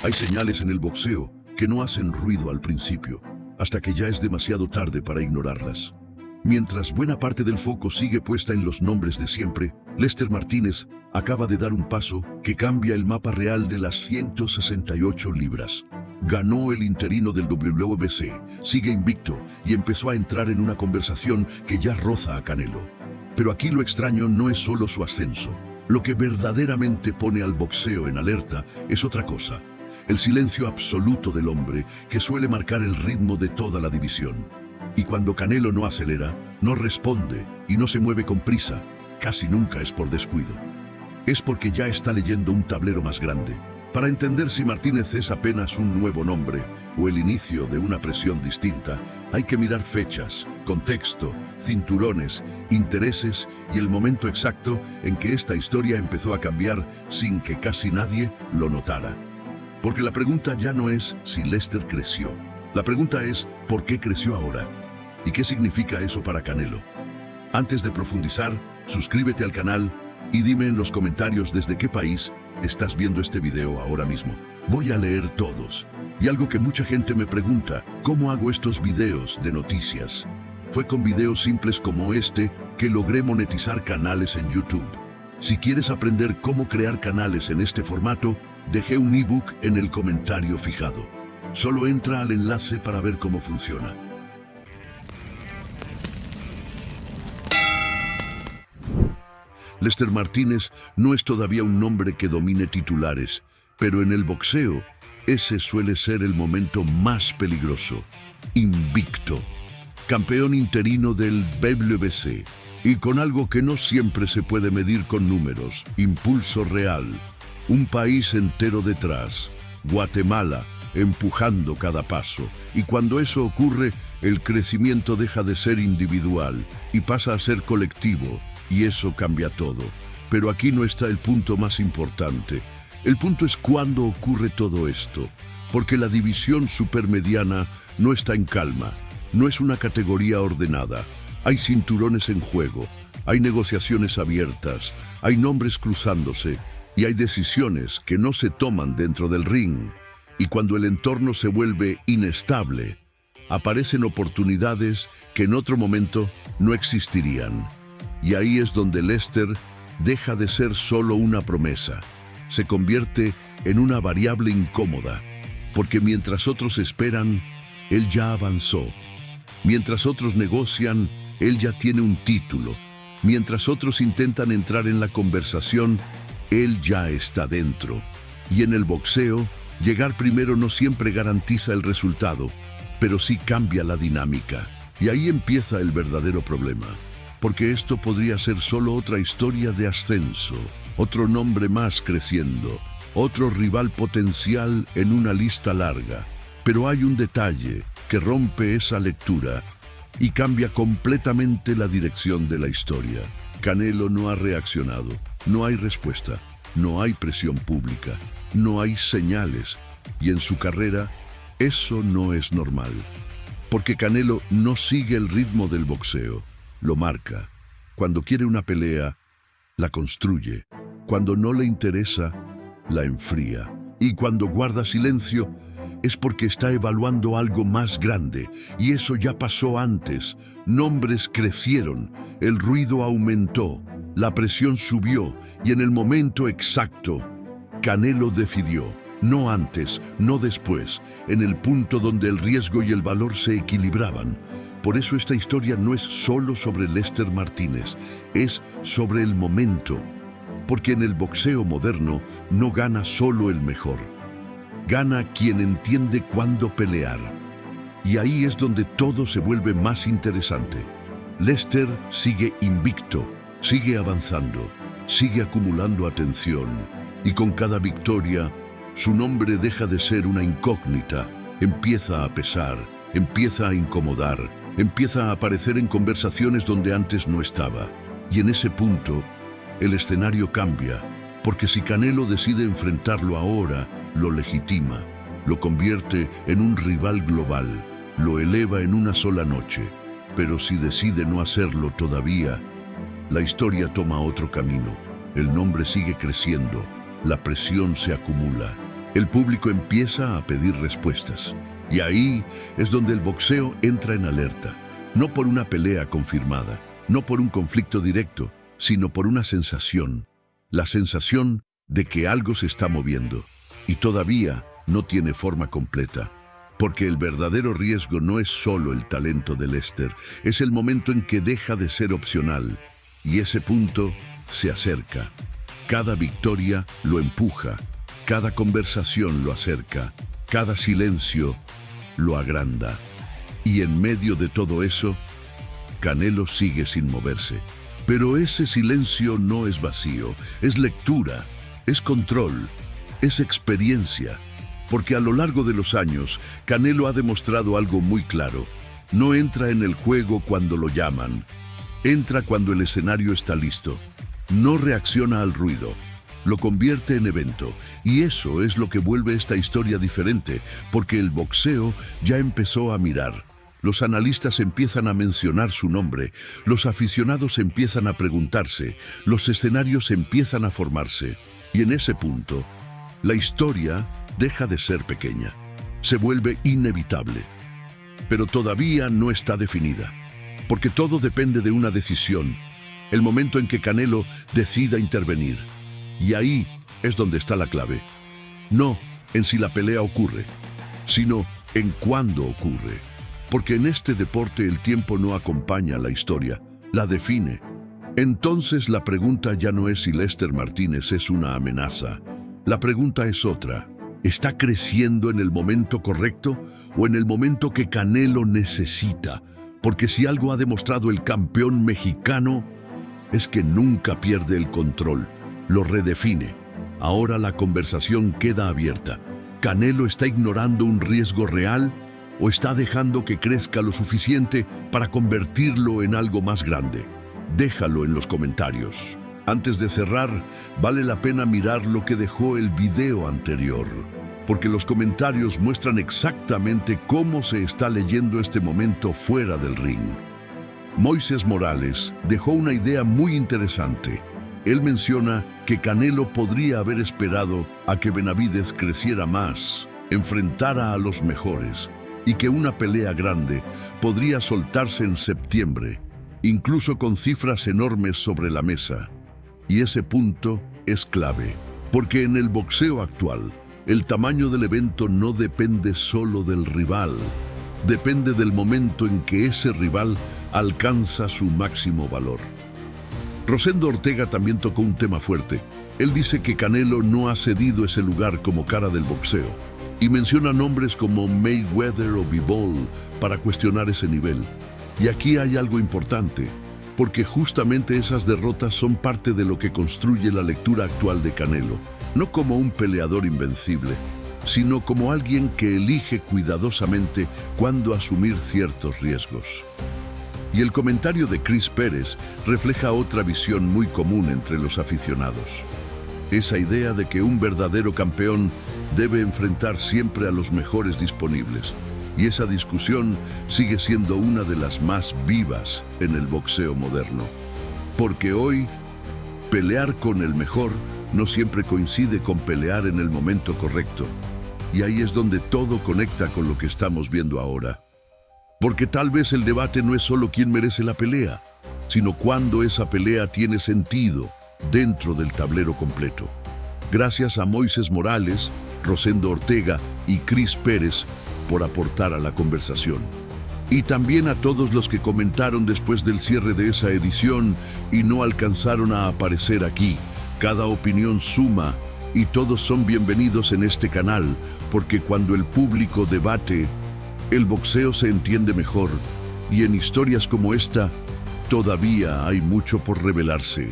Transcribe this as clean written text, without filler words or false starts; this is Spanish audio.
Hay señales en el boxeo que no hacen ruido al principio, hasta que ya es demasiado tarde para ignorarlas. Mientras buena parte del foco sigue puesta en los nombres de siempre, Lester Martínez acaba de dar un paso que cambia el mapa real de las 168 libras. Ganó el interino del WBC, sigue invicto y empezó a entrar en una conversación que ya roza a Canelo. Pero aquí lo extraño no es solo su ascenso. Lo que verdaderamente pone al boxeo en alerta es otra cosa: el silencio absoluto del hombre que suele marcar el ritmo de toda la división. Y cuando Canelo no acelera, no responde y no se mueve con prisa, casi nunca es por descuido. Es porque ya está leyendo un tablero más grande. Para entender si Martínez es apenas un nuevo nombre o el inicio de una presión distinta, hay que mirar fechas, contexto, cinturones, intereses y el momento exacto en que esta historia empezó a cambiar sin que casi nadie lo notara. Porque la pregunta ya no es si Lester creció. La pregunta es ¿por qué creció ahora? ¿Y qué significa eso para Canelo? Antes de profundizar, suscríbete al canal y dime en los comentarios desde qué país estás viendo este video ahora mismo. Voy a leer todos. Y algo que mucha gente me pregunta: ¿cómo hago estos videos de noticias? Fue con videos simples como este que logré monetizar canales en YouTube. Si quieres aprender cómo crear canales en este formato, dejé un ebook en el comentario fijado. Solo entra al enlace para ver cómo funciona. Lester Martínez no es todavía un nombre que domine titulares, pero en el boxeo ese suele ser el momento más peligroso. Invicto, campeón interino del WBC, y con algo que no siempre se puede medir con números: impulso real. Un país entero detrás, Guatemala, empujando cada paso, y cuando eso ocurre, el crecimiento deja de ser individual y pasa a ser colectivo, y eso cambia todo. Pero aquí no está el punto más importante. El punto es cuándo ocurre todo esto, porque la división supermediana no está en calma, no es una categoría ordenada. Hay cinturones en juego, hay negociaciones abiertas, hay nombres cruzándose, y hay decisiones que no se toman dentro del ring. Y cuando el entorno se vuelve inestable, aparecen oportunidades que en otro momento no existirían. Y ahí es donde Lester deja de ser solo una promesa. Se convierte en una variable incómoda, porque mientras otros esperan, él ya avanzó. Mientras otros negocian, él ya tiene un título. Mientras otros intentan entrar en la conversación, él ya está dentro. Y en el boxeo, llegar primero no siempre garantiza el resultado, pero sí cambia la dinámica. Y ahí empieza el verdadero problema. Porque esto podría ser solo otra historia de ascenso, otro nombre más creciendo, otro rival potencial en una lista larga. Pero hay un detalle que rompe esa lectura y cambia completamente la dirección de la historia. Canelo no ha reaccionado, no hay respuesta, no hay presión pública, no hay señales, y en su carrera eso no es normal. Porque Canelo no sigue el ritmo del boxeo. Lo marca. Cuando quiere una pelea, la construye. Cuando no le interesa, la enfría. Y cuando guarda silencio, es porque está evaluando algo más grande. Y eso ya pasó antes. Nombres crecieron, el ruido aumentó, la presión subió, y en el momento exacto, Canelo decidió. No antes, no después, en el punto donde el riesgo y el valor se equilibraban. Por eso esta historia no es solo sobre Lester Martínez, es sobre el momento. Porque en el boxeo moderno no gana solo el mejor. Gana quien entiende cuándo pelear. Y ahí es donde todo se vuelve más interesante. Lester sigue invicto, sigue avanzando, sigue acumulando atención. Y con cada victoria, su nombre deja de ser una incógnita, empieza a pesar, empieza a incomodar, empieza a aparecer en conversaciones donde antes no estaba. Y en ese punto, el escenario cambia, porque si Canelo decide enfrentarlo ahora, lo legitima, lo convierte en un rival global, lo eleva en una sola noche. Pero si decide no hacerlo todavía, la historia toma otro camino. El nombre sigue creciendo, la presión se acumula, El público empieza a pedir respuestas. Y ahí es donde el boxeo entra en alerta. No por una pelea confirmada, no por un conflicto directo, sino por una sensación. La sensación de que algo se está moviendo. Y todavía no tiene forma completa. Porque el verdadero riesgo no es solo el talento de Lester, es el momento en que deja de ser opcional. Y ese punto se acerca. Cada victoria lo empuja, cada conversación lo acerca, cada silencio lo agranda. Y en medio de todo eso, Canelo sigue sin moverse. Pero ese silencio no es vacío, es lectura, es control, es experiencia. Porque a lo largo de los años, Canelo ha demostrado algo muy claro. No entra en el juego cuando lo llaman. Entra cuando el escenario está listo. No reacciona al ruido. Lo convierte en evento. Y eso es lo que vuelve esta historia diferente, porque el boxeo ya empezó a mirar. Los analistas empiezan a mencionar su nombre, los aficionados empiezan a preguntarse, los escenarios empiezan a formarse. Y en ese punto, la historia deja de ser pequeña, se vuelve inevitable. Pero todavía no está definida, porque todo depende de una decisión, el momento en que Canelo decida intervenir. Y ahí es donde está la clave. No en si la pelea ocurre, sino en cuándo ocurre. Porque en este deporte el tiempo no acompaña la historia, la define. Entonces la pregunta ya no es si Lester Martínez es una amenaza. La pregunta es otra. ¿Está creciendo en el momento correcto o en el momento que Canelo necesita? Porque si algo ha demostrado el campeón mexicano es que nunca pierde el control, lo redefine. Ahora la conversación queda abierta. ¿Canelo está ignorando un riesgo real o está dejando que crezca lo suficiente para convertirlo en algo más grande? Déjalo en los comentarios. Antes de cerrar, vale la pena mirar lo que dejó el video anterior, porque los comentarios muestran exactamente cómo se está leyendo este momento fuera del ring. Moisés Morales dejó una idea muy interesante. Él menciona que Canelo podría haber esperado a que Benavidez creciera más, enfrentara a los mejores, y que una pelea grande podría soltarse en septiembre, incluso con cifras enormes sobre la mesa. Y ese punto es clave, porque en el boxeo actual, el tamaño del evento no depende solo del rival, depende del momento en que ese rival alcanza su máximo valor. Rosendo Ortega también tocó un tema fuerte. Él dice que Canelo no ha cedido ese lugar como cara del boxeo, y menciona nombres como Mayweather o Bivol para cuestionar ese nivel. Y aquí hay algo importante, porque justamente esas derrotas son parte de lo que construye la lectura actual de Canelo, no como un peleador invencible, sino como alguien que elige cuidadosamente cuándo asumir ciertos riesgos. Y el comentario de Chris Pérez refleja otra visión muy común entre los aficionados. Esa idea de que un verdadero campeón debe enfrentar siempre a los mejores disponibles. Y esa discusión sigue siendo una de las más vivas en el boxeo moderno. Porque hoy, pelear con el mejor no siempre coincide con pelear en el momento correcto. Y ahí es donde todo conecta con lo que estamos viendo ahora. Porque tal vez el debate no es solo quién merece la pelea, sino cuándo esa pelea tiene sentido dentro del tablero completo. Gracias a Moisés Morales, Rosendo Ortega y Chris Pérez por aportar a la conversación. Y también a todos los que comentaron después del cierre de esa edición y no alcanzaron a aparecer aquí. Cada opinión suma y todos son bienvenidos en este canal, porque cuando el público debate, el boxeo se entiende mejor, y en historias como esta, todavía hay mucho por revelarse.